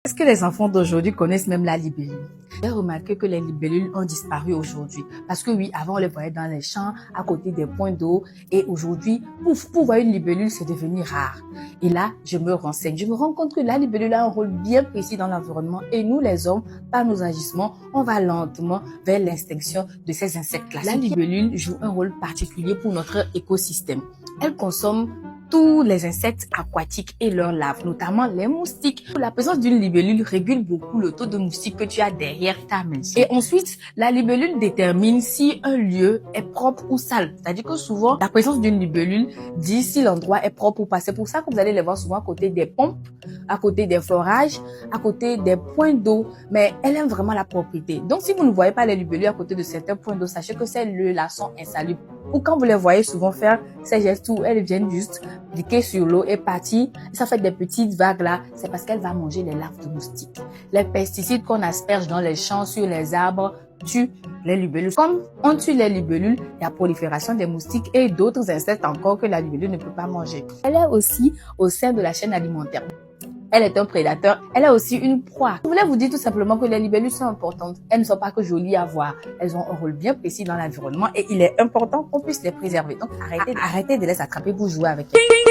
Est-ce que les enfants d'aujourd'hui connaissent même la libellule? J'ai remarqué que les libellules ont disparu aujourd'hui. Parce que oui, avant on les voyait dans les champs, à côté des points d'eau. Et aujourd'hui, pour voir une libellule, c'est devenu rare. Et là, je me renseigne. Je me rends compte que la libellule a un rôle bien précis dans l'environnement. Et nous, les hommes, par nos agissements, on va lentement vers l'extinction de ces insectes-là. La libellule joue un rôle particulier pour notre écosystème. Elle consomme tous les insectes aquatiques et leurs larves, notamment les moustiques. La présence d'une libellule régule beaucoup le taux de moustiques que tu as derrière ta maison. Et ensuite, la libellule détermine si un lieu est propre ou sale. C'est-à-dire que souvent, la présence d'une libellule dit si l'endroit est propre ou pas. C'est pour ça que vous allez les voir souvent à côté des pompes, à côté des forages, à côté des points d'eau. Mais elle aime vraiment la propriété. Donc, si vous ne voyez pas les libellules à côté de certains points d'eau, sachez que ces lieux-là sont insalubres. Ou quand vous les voyez souvent faire ces gestes où elles viennent juste cliquer sur l'eau et partir, ça fait des petites vagues là, c'est parce qu'elle va manger les larves de moustiques. Les pesticides qu'on asperge dans les champs, sur les arbres, tuent les libellules. Comme on tue les libellules, il y a prolifération des moustiques et d'autres insectes encore que la libellule ne peut pas manger. Elle est aussi au sein de la chaîne alimentaire. Elle est un prédateur, elle a aussi une proie. Je voulais vous dire tout simplement que les libellules sont importantes. Elles ne sont pas que jolies à voir. Elles ont un rôle bien précis dans l'environnement et il est important qu'on puisse les préserver. Donc arrêtez de les attraper pour jouer avec elles.